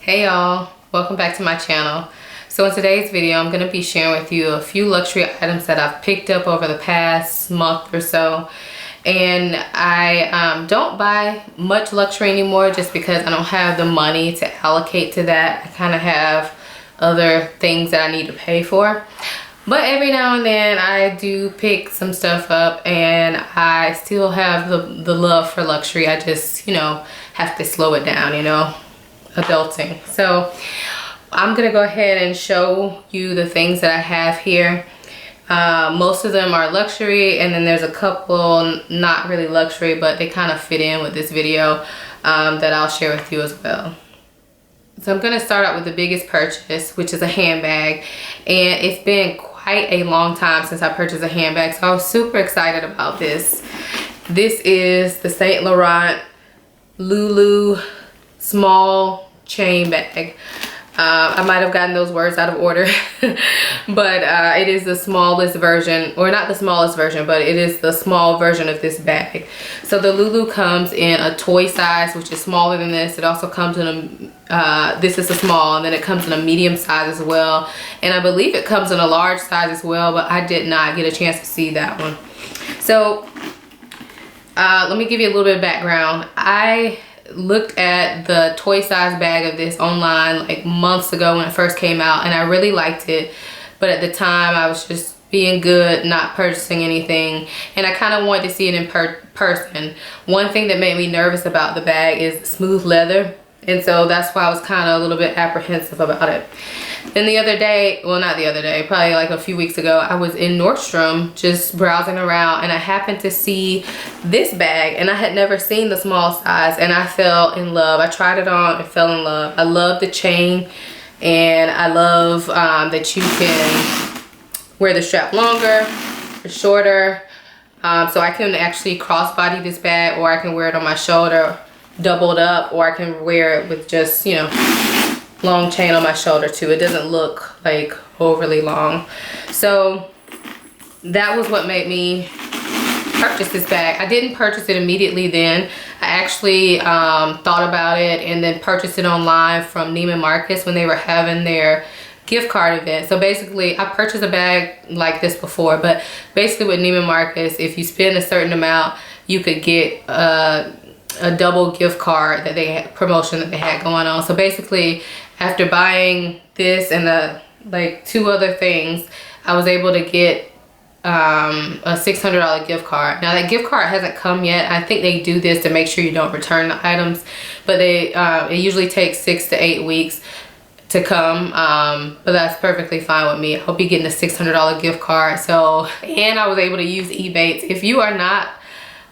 Hey y'all, welcome back to my channel. So in today's video, I'm going to be sharing with you a few luxury items that I've picked up over the past month or so. And I don't buy much luxury anymore just because I don't have the money to allocate to that. I kind of have other things that I need to pay for. But every now and then I do pick some stuff up, and I still have the love for luxury. I just, have to slow it down, adulting. So I'm gonna go ahead and show you the things that I have here. Most of them are luxury, and then there's a couple not really luxury, but they kind of fit in with this video that I'll share with you as well. So I'm gonna start out with the biggest purchase, which is a handbag, and it's been quite a long time since I purchased a handbag, so I was super excited about this. This is the Saint Laurent Loulou small chain bag. I might have gotten those words out of order, but it is the smallest version, or not the smallest version, but it is the small version of this bag. So the Loulou comes in a toy size, which is smaller than this. It also comes in a, this is a small, and then it comes in a medium size as well. And I believe it comes in a large size as well, but I did not get a chance to see that one. So let me give you a little bit of background. I looked at the toy size bag of this online like months ago when it first came out, and I really liked it, but at the time I was just being good, not purchasing anything, and I kind of wanted to see it in person. One thing that made me nervous about the bag is smooth leather, and so that's why I was kind of a little bit apprehensive about it. Then the other day, well, not the other day, probably like a few weeks ago, I was in Nordstrom just browsing around, and I happened to see this bag, and I had never seen the small size, and I fell in love. I tried it on and fell in love. I love the chain, and I love that you can wear the strap longer or shorter. So I can actually crossbody this bag, or I can wear it on my shoulder doubled up, or I can wear it with just, long chain on my shoulder too. It doesn't look like overly long. So that was what made me purchase this bag. I didn't purchase it immediately then. I actually thought about it and then purchased it online from Neiman Marcus when they were having their gift card event. So basically, I purchased a bag like this before, but basically with Neiman Marcus, if you spend a certain amount, you could get a double gift card that they had, promotion that they had going on. So basically, after buying this and the like 2 other things, I was able to get a $600 gift card. Now that gift card hasn't come yet. I think they do this to make sure you don't return the items, but they it usually takes 6 to 8 weeks to come, but that's perfectly fine with me. I'll be getting a $600 gift card. So, and I was able to use Ebates. If you are not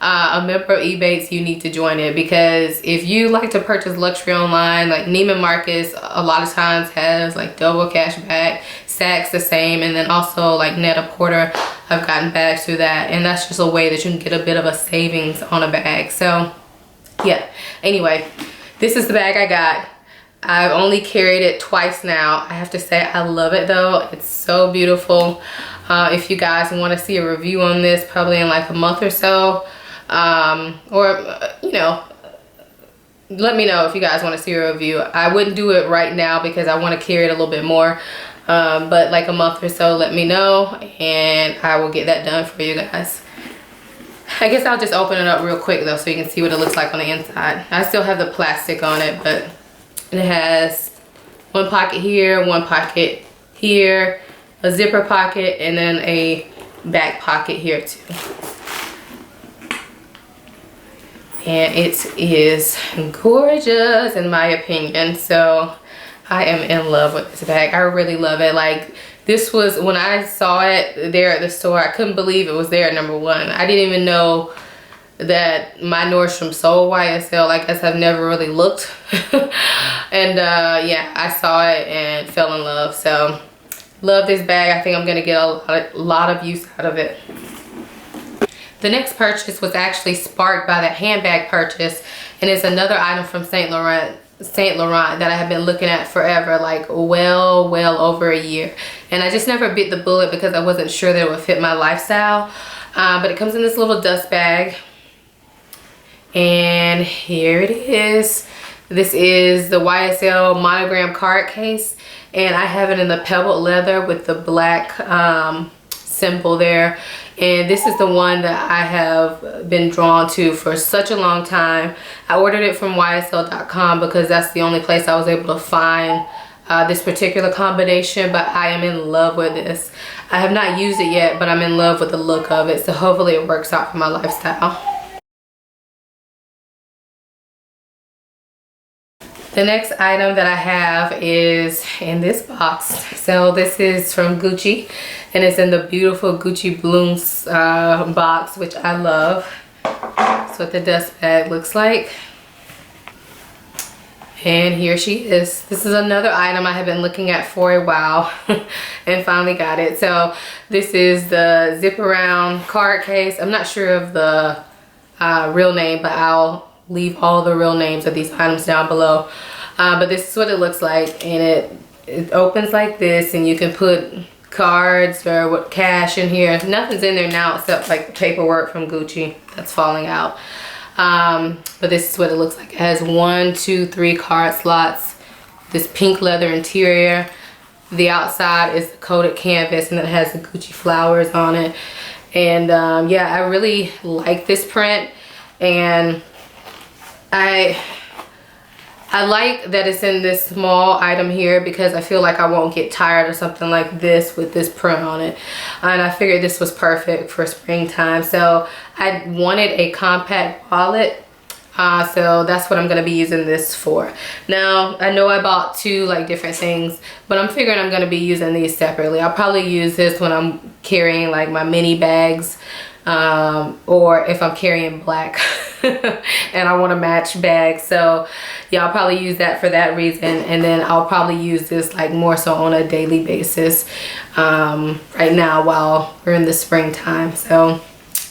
a member of Ebates, you need to join it, because if you like to purchase luxury online, like Neiman Marcus a lot of times has like double cash back, Saks the same, and then also like Net-a-Porter, I've gotten bags through that, and that's just a way that you can get a bit of a savings on a bag. So yeah, anyway, this is the bag I got. I've only carried it twice now. I have to say I love it though. It's so beautiful. If you guys want to see a review on this, probably in like a month or so, let me know if you guys want to see a review. I wouldn't do it right now because I want to carry it a little bit more, but like a month or so, let me know and I will get that done for you guys. I guess I'll just open it up real quick though, so you can see what it looks like on the inside. I still have the plastic on it, but it has one pocket here, one pocket here, a zipper pocket, and then a back pocket here too. And it is gorgeous in my opinion. So I am in love with this bag. I really love it. Like, this was, when I saw it there at the store, I couldn't believe it was there, number one. I didn't even know that my Nordstrom sold YSL. Like, I guess I've never really looked. And yeah, I saw it and fell in love. So love this bag. I think I'm gonna get a lot of use out of it. The next purchase was actually sparked by that handbag purchase, and it's another item from Saint Laurent that I have been looking at forever, like well over a year, and I just never bit the bullet because I wasn't sure that it would fit my lifestyle. But it comes in this little dust bag, and here it is. This is the YSL Monogram card case, and I have it in the pebbled leather with the black symbol there. And this is the one that I have been drawn to for such a long time. I ordered it from YSL.com because that's the only place I was able to find this particular combination, but I am in love with this. I have not used it yet, but I'm in love with the look of it, so hopefully it works out for my lifestyle. The next item that I have is in this box. So this is from Gucci, and it's in the beautiful Gucci Blooms box, which I love. That's what the dust bag looks like. And here she is. This is another item I have been looking at for a while and finally got it. So this is the zip around card case. I'm not sure of the real name, but I'll leave all the real names of these items down below. But this is what it looks like, and it opens like this, and you can put cards or what cash in here. Nothing's in there now except like the paperwork from Gucci that's falling out. But this is what it looks like. It has 1, 2, 3 card slots, this pink leather interior. The outside is the coated canvas, and it has the Gucci flowers on it. And yeah, I really like this print, and I like that it's in this small item here because I feel like I won't get tired of something like this with this print on it. And I figured this was perfect for springtime. So I wanted a compact wallet. So that's what I'm going to be using this for. Now, I know I bought 2 like different things, but I'm figuring I'm going to be using these separately. I'll probably use this when I'm carrying like my mini bags, or if I'm carrying black and I want to match bags. So yeah, I'll probably use that for that reason, and then I'll probably use this like more so on a daily basis right now while we're in the springtime. So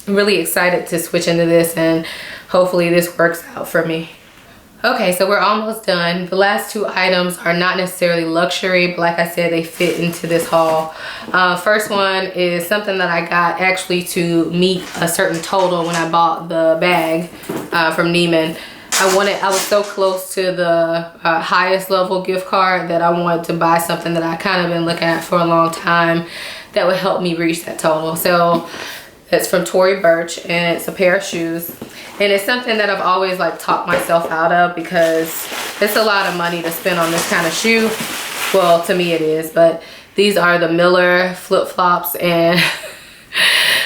I'm really excited to switch into this, and hopefully this works out for me. Okay, so we're almost done. The last 2 items are not necessarily luxury, but like I said, they fit into this haul. First one is something that I got actually to meet a certain total when I bought the bag from Neiman. I was so close to the highest level gift card that I wanted to buy something that I kind of been looking at for a long time that would help me reach that total. So it's from Tory Burch, and it's a pair of shoes. And it's something that I've always like talked myself out of because it's a lot of money to spend on this kind of shoe. Well, to me it is, but these are the Miller flip-flops, and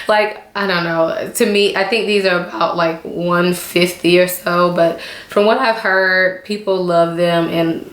like, I don't know, to me, I think these are about like $150 or so, but from what I've heard, people love them, and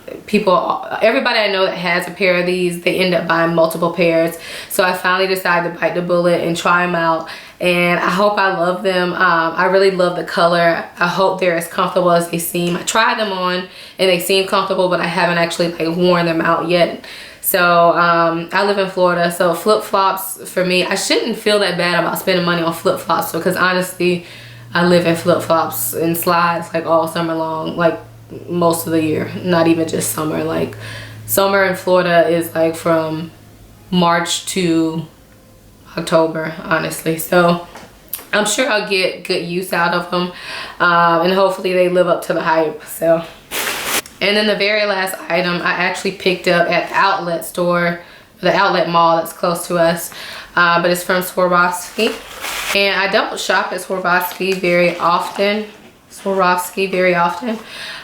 everybody I know that has a pair of these, they end up buying multiple pairs. So I finally decided to bite the bullet and try them out, and I hope I love them. I really love the color. I hope they're as comfortable as they seem. I tried them on and they seem comfortable, but I haven't actually like worn them out yet. So I live in Florida, so flip-flops for me, I shouldn't feel that bad about spending money on flip-flops because honestly, I live in flip-flops and slides like all summer long, like most of the year, not even just summer. Like summer in Florida is like from March to October, honestly. So I'm sure I'll get good use out of them, and hopefully they live up to the hype. So. And then the very last item I actually picked up at the outlet store, the outlet mall that's close to us, but it's from Swarovski. And I don't shop at Swarovski very often.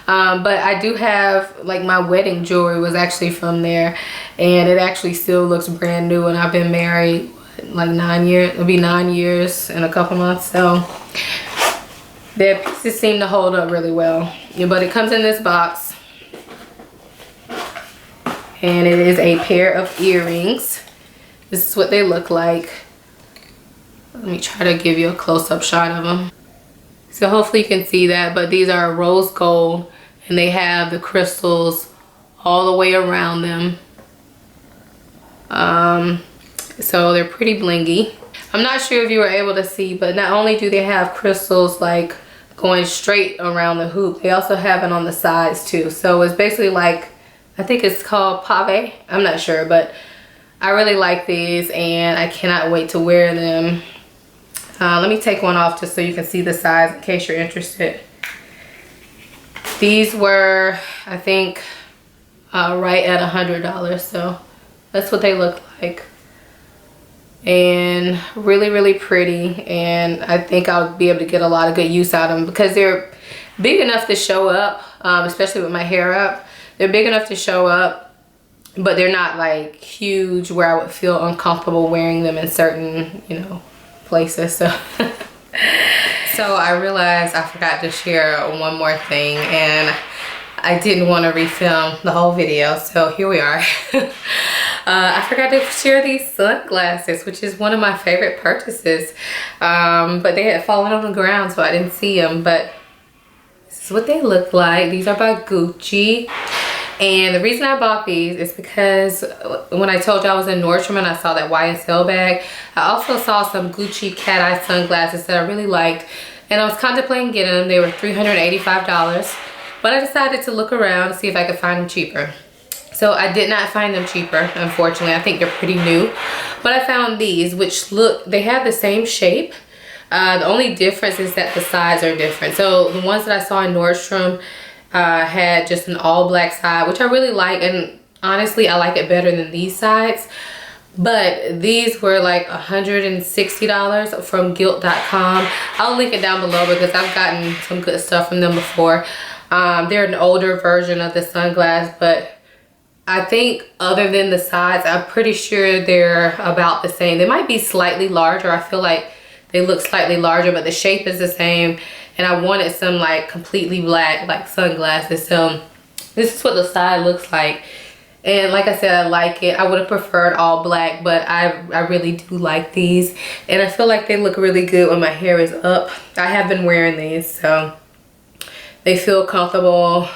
But I do have, like, my wedding jewelry was actually from there, and it actually still looks brand new, and I've been married like 9 years. It'll be 9 years in a couple months. So their pieces seem to hold up really well. Yeah, but it comes in this box. And it is a pair of earrings. This is what they look like. Let me try to give you a close-up shot of them. So hopefully you can see that, but these are rose gold, and they have the crystals all the way around them. So they're pretty blingy. I'm not sure if you were able to see, but not only do they have crystals like going straight around the hoop, they also have it on the sides too. So it's basically like, I think it's called pave. I'm not sure, but I really like these, and I cannot wait to wear them. Let me take one off just so you can see the size in case you're interested. These were, I think, right at $100, so that's what they look like. And really pretty, and I think I'll be able to get a lot of good use out of them because they're big enough to show up, especially with my hair up. They're big enough to show up, but they're not like huge where I would feel uncomfortable wearing them in certain, you know, places. So so I realized I forgot to share one more thing, and I didn't want to refilm the whole video, so here we are. I forgot to share these sunglasses, which is one of my favorite purchases, but they had fallen on the ground, so I didn't see them. But this is what they look like. These are by Gucci, and the reason I bought these is because when I told you I was in Nordstrom and I saw that YSL bag, I also saw some Gucci cat eye sunglasses that I really liked, and I was contemplating getting them. They were $385, but I decided to look around to see if I could find them cheaper. So I did not find them cheaper, unfortunately. I think they're pretty new. But I found these, which look, they have the same shape. The only difference is that the sides are different. So the ones that I saw in Nordstrom had just an all black side, which I really like. And honestly, I like it better than these sides. But these were like $160 from gilt.com. I'll link it down below because I've gotten some good stuff from them before. They're an older version of the sunglass, but I think other than the size, I'm pretty sure they're about the same. They might be slightly larger. I feel like they look slightly larger, but the shape is the same. And I wanted some like completely black like sunglasses. So this is what the side looks like. And like I said, I like it. I would have preferred all black, but I really do like these. And I feel like they look really good when my hair is up. I have been wearing these, so they feel comfortable.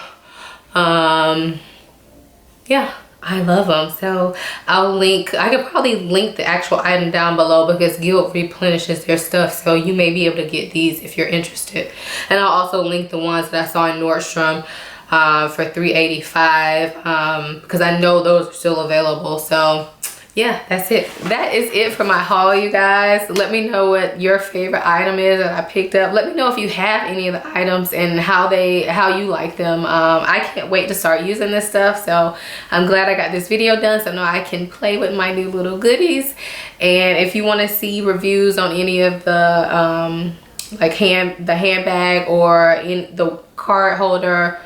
Yeah, I love them. So I could probably link the actual item down below because Guild replenishes their stuff, so you may be able to get these if you're interested. And I'll also link the ones that I saw in Nordstrom for $385 because I know those are still available. So yeah, that's it. That is it for my haul, you guys. Let me know what your favorite item is that I picked up. Let me know if you have any of the items and how you like them. I can't wait to start using this stuff, so I'm glad I got this video done so now I can play with my new little goodies. And if you want to see reviews on any of the like the handbag or in the card holder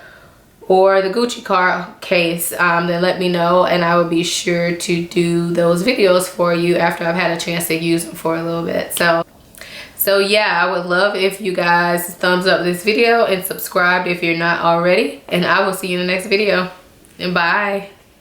or the Gucci card case, then let me know and I will be sure to do those videos for you after I've had a chance to use them for a little bit. So yeah, I would love if you guys thumbs up this video and subscribe if you're not already, and I will see you in the next video, and bye.